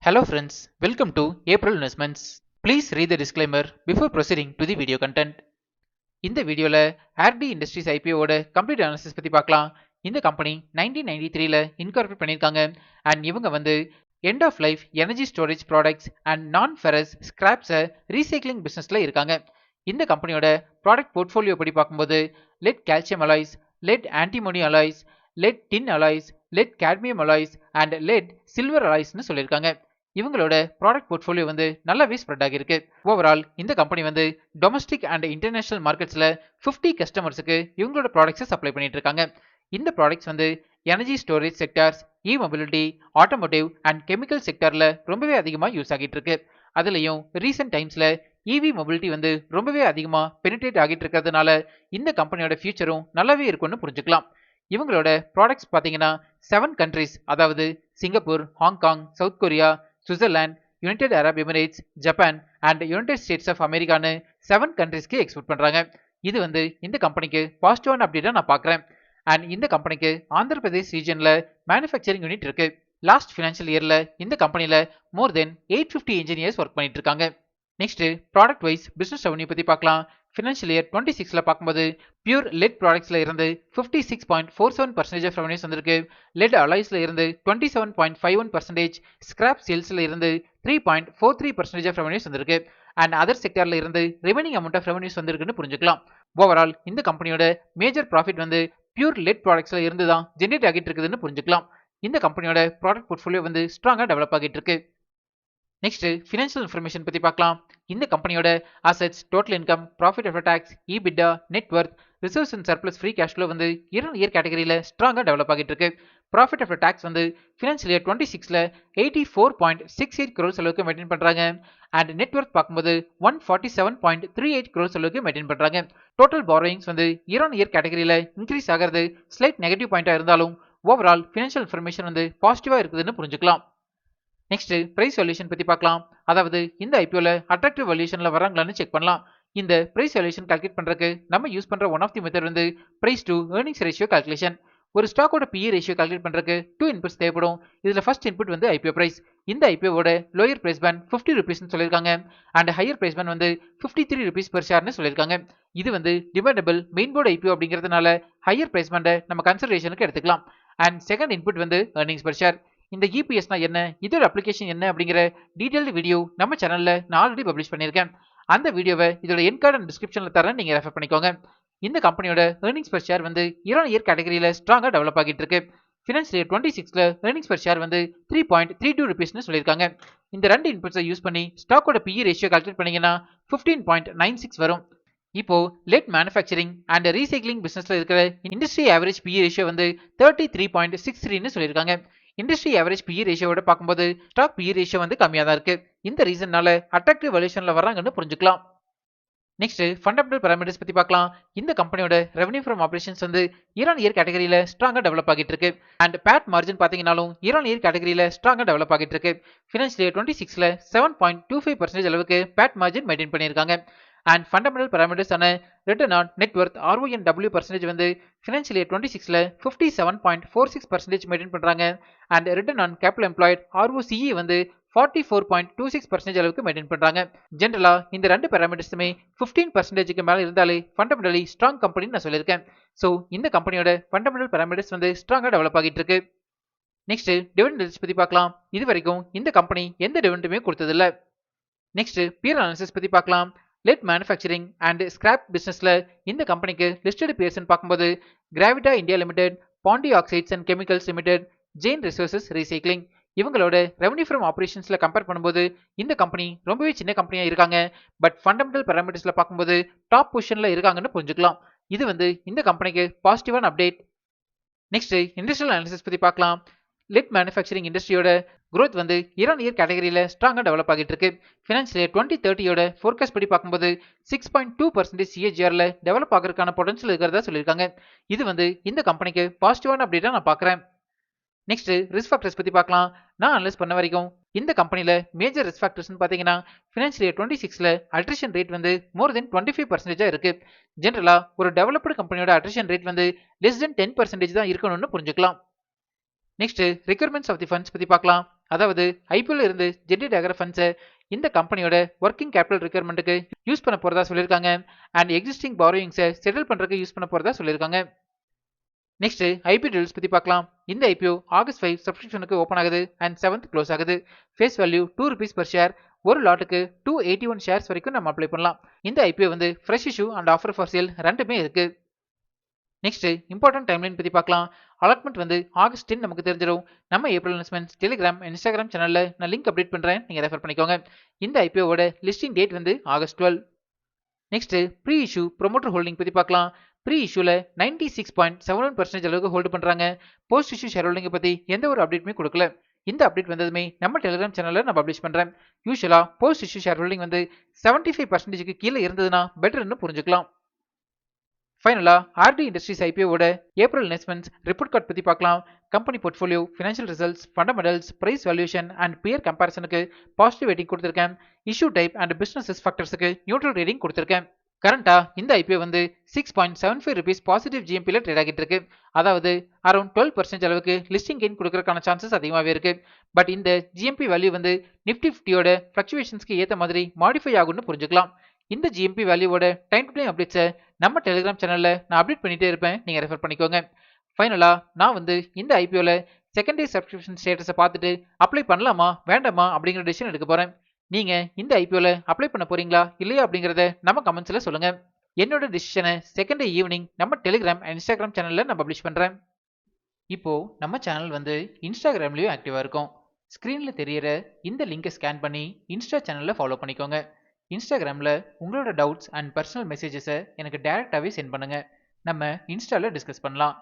Hello friends, welcome to April Investments. Please read the disclaimer before proceeding to the video content. இந்த வீடியோல RD Industries IPO-ஓட complete analysis பத்தி பார்க்கலாம். இந்த company 1993ல incorporate பண்ணிருக்காங்க and இவங்க வந்து end of life energy storage products and non-ferrous scraps recycling பிசினஸ்ல இருக்காங்க. இந்த கம்பெனியோட ப்ராடக்ட் போர்ட்ஃபோலியோ படி பார்க்கும்போது lead calcium alloys, lead antimony alloys, lead tin alloys, lead cadmium alloys and lead silver alloys னு சொல்லிருக்காங்க. இவங்களோட ப்ராடக்ட் போர்ட்ஃபோலியோ வந்து நல்லாவே ஸ்ப்ரெட் ஆகிருக்கு. ஓவரால் இந்த கம்பெனி வந்து டொமஸ்டிக் அண்ட் இன்டர்நேஷனல் மார்க்கெட்ஸ்ல 50 கஸ்டமர்ஸுக்கு இவங்களோட ப்ராடக்ட்ஸை சப்ளை பண்ணிட்டு இருக்காங்க. இந்த ப்ராடக்ட்ஸ் வந்து energy storage sectors, e mobility, automotive and chemical செக்டார்ல ரொம்பவே அதிகமாக யூஸ் ஆகிட்டு இருக்கு. அதுலயும் ரீசெண்ட் டைம்ஸ்ல இவி மொபிலிட்டி வந்து ரொம்பவே அதிகமாக பெனிட்ரேட் ஆகிட்டு இருக்கிறதுனால இந்த கம்பெனியோட ஃபியூச்சரும் நல்லாவே இருக்கும்னு புரிஞ்சுக்கலாம். இவங்களோட ப்ராடக்ட்ஸ் பார்த்தீங்கன்னா 7 கண்ட்ரிஸ், அதாவது Singapore, Hong Kong, South Korea, Switzerland, United Arab Emirates, Japan and United States of அமெரிக்கான்னு 7 கண்ட்ரிஸ்க்கு எக்ஸ்போர்ட் பண்றாங்க. இது வந்து இந்த கம்பெனிக்கு பாசிட்டிவான அப்டேட்டா நான் பார்க்குறேன். அண்ட் இந்த கம்பெனிக்கு ஆந்திர பிரதேஷ் ரீஜன்ல மேனுஃபேக்சரிங் யூனிட் இருக்கு. லாஸ்ட் ஃபினான்ஷியல் இயர்ல இந்த கம்பெனில மோர் தென் 850 இன்ஜினியர்ஸ் ஒர்க் பண்ணிட்டு இருக்காங்க. Next product wise business revenue பத்தி பார்க்கலாம். ஃபினான்ஷியல் இயர் 26ல பார்க்கும்போது பியூர் லெட் ப்ராடக்ட்ஸ்ல இருந்து 56.47% ஆஃப் ரெவன்யூஸ் வந்திருக்கு. லெட் அலாய்ஸ்ல இருந்து 27.51%, ஸ்கிராப் சேல்ஸ்ல இருந்து 3.43% ஆஃப் ரெவன்யூஸ் வந்திருக்கு. அண்ட் அதர் செக்டார்ல இருந்து ரிமைனிங் அமௌண்ட் ஆஃப் ரெவன்யூஸ் வந்திருக்குன்னு புரிஞ்சுக்கலாம். ஓவரால் இந்த கம்பெனியோட மேஜர் ப்ராஃபிட் வந்து பியூர் லெட் ப்ராடக்ட்ஸ்ல இருந்து தான் ஜென்ரேட் ஆகிட்டு இருக்குதுன்னு புரிஞ்சுக்கலாம். இந்த கம்பெனியோட ப்ராடக்ட் போர்ட்ஃபோலியோ வந்து ஸ்ட்ராங்கா டெவலப் ஆகிட்டு இருக்கு. நெக்ஸ்ட் ஃபினான்ஷியல் இன்ஃபர்மேஷன் பத்தி பார்க்கலாம். இந்த கம்பெனியோட assets, total income, profit after tax, EBITDA, net worth, reserves and surplus free cash flow வந்து இயர் கேட்டகரியில ஸ்ட்ராங்கா டெவலப் ஆகிட்டு இருக்கு. ப்ராஃபிட் ஆஃப்டர் டாக்ஸ் வந்து ஃபினான்ஷியல் இயர் 26ல 84.68 crores அளவுக்கு மெயின்டைன் பண்றாங்க. அண்ட் நெட் வர்த் பார்க்கும்போது 147.38 crores அளவுக்கு மெயின்டைன் பண்றாங்க. டோட்டல் பாரோயிங்ஸ் வந்து இயர் கேட்டகரியில இன்க்ரீஸ் ஆகிறது ஸ்லைட் நெகட்டிவ் பாயிண்டா இருந்தாலும் ஓவரால் ஃபினான்ஷியல் இன்ஃபர்மேஷன் வந்து பாசிட்டிவா இருக்குதுன்னு புரிஞ்சுக்கலாம். நெக்ஸ்ட் பிரைஸ் வேல்யூஷன் பத்தி பார்க்கலாம். அதாவது இந்த ஐபிஓல அட்ராக்டிவ் வேல்யூஷன்ல வராங்களான்னு செக் பண்ணலாம். இந்த பிரைஸ் வேல்யூஷன் கால்குலேட் பண்றதுக்கு நம்ம யூஸ் பண்ற ஒன் ஆஃப் தி மெத்தட் வந்து price to earnings ratio calculation. ஒரு ஸ்டாக்கோட PE ரேஷியோ கால்குலேட் பண்றதுக்கு 2 இன்புட்ஸ் தேவைப்படும். இதுல ஃபர்ஸ்ட் இன்புட் வந்து ஐபிஓ பிரைஸ். இந்த ஐபிஓவோட லோயர் பிரைஸ் பேண்ட் 50 ரூபீஸ்னு சொல்லியிருக்காங்க. அண்ட் ஹையர் பிரைஸ் பேண்ட் வந்து 53 ரூபீஸ் பெர் ஷேர்னு சொல்லியிருக்காங்க. இது வந்து டிபெண்டபிள் மெயின் போர்டு ஐபிஓ அப்படிங்கிறதுனால ஹையர் பிரைஸ் பேண்டை நம்ம கன்சிடரேஷனுக்கு எடுத்துக்கலாம். அண்ட் செகண்ட் இன்புட் வந்து ஏர்னிங்ஸ் பெர் ஷேர். இந்த இபிஎஸ்னா என்ன, இதோட அப்ளிகேஷன் என்ன அப்படிங்கிற டீடைல்டு வீடியோ நம்ம சேனல்ல நான் ஆல்ரெடி பப்ளிஷ் பண்ணியிருக்கேன். அந்த வீடியோவை இதோட என் கார்டு அண்ட் டிஸ்கிரிப்ஷன்ல தரேன், நீங்க ரெஃபர் பண்ணிக்கோங்க. இந்த கம்பெனியோட ஏர்னிங்ஸ் பெர் ஷேர் வந்து இயர் கேட்டகரியில ஸ்ட்ராங்கா டெவலப் ஆகிட்டு இருக்கு. ஃபினான்ஷியல் இயர் 26ல ஏர்னிங்ஸ் பெர் ஷேர் வந்து 3.32 ரூபீஸ்னு சொல்லியிருக்காங்க. இந்த ரெண்டு இன்புட்ஸை யூஸ் பண்ணி ஸ்டாக்கோட PE ரேஷியோ கால்குலேட் பண்ணீங்கன்னா 15.96 வரும். இப்போ லெட் மேனுஃபேக்சரிங் அண்ட் ரீசைக்ளிங் பிசினஸ்ல இருக்கிற இண்டஸ்ட்ரி ஆவரேஜ் PE ரேஷியோ வந்து 33.63ன்னு சொல்லியிருக்காங்க. இண்டஸ்ட்ரி ஆவரேஜ் PE ரேஷியோட பார்க்கும்போது ஸ்டாக் PE ரேஷியோ வந்து கம்மியாக தான் இருக்கு. இந்த ரீசன்னால அட்ராக்டிவ் வேல்யூஷன்ல வராங்கன்னு புரிஞ்சுக்கலாம். நெக்ஸ்ட் ஃபண்டமெண்டல் பாராமீட்டர்ஸ் பத்தி பார்க்கலாம். இந்த கம்பெனியோட ரெவன்யூ ஃப்ரம் ஆபரேஷன்ஸ் வந்து இயர் கேட்டகரியில ஸ்ட்ராங்கா டெவலப் ஆகிட்டு இருக்கு. அண்ட் பேட் மார்ஜின் பாத்தீங்கன்னாலும் இயர் கேட்டகரியில ஸ்ட்ராங்கா டெவலப் ஆகிட்டு இருக்கு. ஃபினான்ஷியல் இயர் 26ல 7.25% அளவுக்கு பேட் மார்ஜின் மெயின்டைன் பண்ணியிருக்காங்க. அண்ட் ஃபண்டமெண்டல் பாராமீட்டர்ஸ் ஆன return on net worth RONW percentage வந்து ஃபினான்ஷியல் இயர் 26ல 57.46% மெயின்டைன் பண்றாங்க. And return on capital employed ROCE வந்து 44.26% அளவுக்கு மெயின்டைன் பண்றாங்க. ஜெனரலா இந்த ரெண்டு பாராமீட்டர்ஸுமே 15%க்கு மேல இருந்தாலே ஃபண்டமெண்டலி ஸ்ட்ராங் கம்பெனின்னு நான் சொல்லியிருக்கேன். ஸோ இந்த கம்பெனியோட ஃபண்டமெண்டல் பாராமீட்டர்ஸ் வந்து ஸ்ட்ராங்கா டெவலப் ஆகிட்டு இருக்கு. நெக்ஸ்ட் டிவிடெண்ட் பத்தி பார்க்கலாம். இது வரைக்கும் இந்த கம்பெனி எந்த டிவிடெண்டுமே கொடுத்ததில்ல. நெக்ஸ்ட் பியர் அனாலிசிஸ் பத்தி பார்க்கலாம். லெட் மேனுஃபேக்சரிங் அண்ட் ஸ்கிராப் பிசினஸ்ல இந்த கம்பெனிக்கு லிஸ்டட் பியர்ஸ் பார்க்கும்போது Gravita India limited, Pondy oxides and chemicals limited, Jain resources recycling. இவங்களோட ரெவன்யூ ஃப்ரம் ஆபரேஷன்ஸ்ல கம்பேர் பண்ணும்போது இந்த கம்பெனி ரொம்பவே சின்ன கம்பெனியா இருக்காங்க. பட் ஃபண்டமெண்டல் பாராமீட்டர்ஸ்ல பார்க்கும்போது டாப் பொசிஷன்ல இருக்காங்கன்னு புரிஞ்சுக்கலாம். இது வந்து இந்த கம்பெனிக்கு பாசிட்டிவான அப்டேட். நெக்ஸ்ட் இண்டஸ்ட்ரியல் அனாலிசிஸ் பத்தி பார்க்கலாம். லெட் மேனுஃபேக்சரிங் இண்டஸ்ட்ரியோட growth வந்து இயர் கேட்டகரியில ஸ்ட்ராங்கா டெவலப் ஆகிட்டு இருக்கு. ஃபினான்ஷியல் இயர் 2030யோட ஃபோர்காஸ்ட் படி பார்க்கும்போது 6.2% CAGRல டெவலப் ஆகிறதுக்கான பொட்டன்ஷியல் இருக்கிறதா சொல்லியிருக்காங்க. இது வந்து இந்த கம்பெனிக்கு பாசிட்டிவான அப்டேட்டா நான் பார்க்குறேன். நெக்ஸ்ட் ரிஸ்க் ஃபேக்டர்ஸ் பத்தி பார்க்கலாம். நான் அனலைஸ் பண்ண வரைக்கும் இந்த கம்பெனில மேஜர் ரிஸ்க் ஃபேக்டர்ஸ் பாத்தீங்கன்னா ஃபினான்ஷியல் இயர் 26ல அட்ரிஷன் ரேட் வந்து மோர் தென் 25% இருக்கு. ஜெனரலா ஒரு டெவலப்டு கம்பெனியோட அட்ரிஷன் ரேட் வந்து லெஸ் தென் 10% தான் இருக்கணும்னு புரிஞ்சுக்கலாம். Next requirements of the funds பத்தி பார்க்கலாம். அதாவது ஐபிஓல இருந்து ஜெனரேட் ஆகிற ஃபண்ட்ஸை இந்த கம்பெனியோட ஒர்க்கிங் கேபிட்டல் ரிக்யர்மெண்ட்டுக்கு யூஸ் பண்ண போறதா சொல்லியிருக்காங்க அண்ட் எக்ஸிஸ்டிங் பாரோயிங்ஸை செட்டில் பண்றதுக்கு யூஸ் பண்ண போறதா சொல்லியிருக்காங்க. நெக்ஸ்ட் ஐபிஓ டீடைல்ஸ் பத்தி பார்க்கலாம். இந்த ஐபிஓ ஆகஸ்ட் 5 சப்ஸ்கிரிப்ஷனுக்கு ஓபன் ஆகுது அண்ட் 7th க்ளோஸ் ஆகுது. Face value ₹2 per share. ஒரு லாட்டுக்கு 281 ஷேர்ஸ் வரைக்கும் நம்ம அப்ளை பண்ணலாம். இந்த ஐபிஓ வந்து fresh issue and offer for sale ரெண்டுமே இருக்கு. நெக்ஸ்ட் இம்பார்ட்டன்ட் டைம்லைன் பத்தி பார்க்கலாம். அலாட்மெண்ட் வந்து ஆகஸ்ட் 10 நமக்கு தெரிஞ்சிடும். நம்ம ஏப்ரல் இன்வெஸ்ட்மெண்ட்ஸ் டெலிகிராம் இன்ஸ்டாகிராம் சேனல்ல நான் லிங்க் அப்டேட் பண்றேன், நீங்க ரெஃபர் பண்ணிக்கோங்க. இந்த ஐபிஓவோட லிஸ்டிங் டேட் வந்து August 12. Next pre issue promoter holding பத்தி பார்க்கலாம். ப்ரீ இஷ்யூல 96.71% அளவுக்கு ஹோல்டு பண்றாங்க. போஸ்ட் இஷ்யூ ஷேர் ஹோல்டிங் பத்தி எந்த ஒரு அப்டேட்டுமே கொடுக்கல. இந்த அப்டேட் வந்ததுமே நம்ம டெலிகிராம் சேனல்ல நான் பப்ளிஷ் பண்றேன். யூசுவலா போஸ்ட் இஷ்யூ ஷேர் ஹோல்டிங் வந்து 75%க்கு கீழே இருந்ததுன்னா பெட்டர்னு புரிஞ்சுக்கலாம். ஃபைனலா ஆர்டி இண்டஸ்ட்ரீஸ் ஐபிஓவோட ஏப்ரல் இன்வெஸ்ட்மெண்ட்ஸ் ரிப்போர்ட் கார்டு பத்தி பார்க்கலாம். Company portfolio, financial results, fundamentals, price valuation and peer கம்பேரிசனுக்கு பாசிட்டிவ் ரேட்டிங் கொடுத்திருக்கேன். Issue type and business risk ஃபேக்டர்ஸ்க்கு நியூட்ரல் ரேட்டிங் கொடுத்திருக்கேன். கரண்டா இந்த ஐபிஓ வந்து ₹6.75 பாசிட்டிவ் ஜிஎம்பியில் ட்ரேட் ஆகிட்டு இருக்கு. அதாவது அரௌண்ட் 12% அளவுக்கு லிஸ்டிங் கெயின் கொடுக்கறதுக்கான சான்சஸ் அதிகமாகவே இருக்கு. பட் இந்த ஜிஎம்பி வேல்யூ வந்து நிஃப்டி 50யோட ஃபிளக்சுவேஷன்ஸ்க்கு ஏற்ற மாதிரி மாடிஃபை ஆகும்னு புரிஞ்சுக்கலாம். இந்த ஜிஎம்பி வேல்யூவோட டைம் டு டைம் அப்டேட்ஸை நம்ம டெலிகிராம் சேனல்ல நான் அப்டேட் பண்ணிட்டே இருப்பேன், நீங்க ரெஃபர் பண்ணிக்கோங்க. ஃபைனலா நான் வந்து இந்த ஐபிஓல செகண்டரி சப்ஸ்கிரிப்ஷன் ஸ்டேட்டஸை பார்த்துட்டு அப்ளை பண்ணலாமா வேண்டாமா அப்படிங்கிற டிசிஷன் எடுக்க போறேன். நீங்க இந்த ஐபிஓல அப்ளை பண்ண போறீங்களா இல்லையா அப்படிங்கறத நம்ம கமெண்ட்ஸ்ல சொல்லுங்க. என்னோட டிசிஷனை செகண்ட் டே ஈவினிங் நம்ம டெலிகிராம் இன்ஸ்டாகிராம் சேனல்ல நான் பப்ளிஷ் பண்றேன். இப்போ நம்ம சேனல் வந்து இன்ஸ்டாகிராம்லயும் ஆக்டிவா இருக்கும். ஸ்கிரீன்ல தெரியற இந்த லிங்கை ஸ்கேன் பண்ணி இன்ஸ்டா சேனல்ல ஃபாலோ பண்ணிக்கோங்க. இன்ஸ்டாகிராம்ல உங்களோட டவுட்ஸ் அண்ட் பர்சனல் மெசேஜஸை எனக்கு டைரக்டாவே சென்ட் பண்ணுங்க. நம்ம இன்ஸ்டால டிஸ்கஸ் பண்ணலாம்.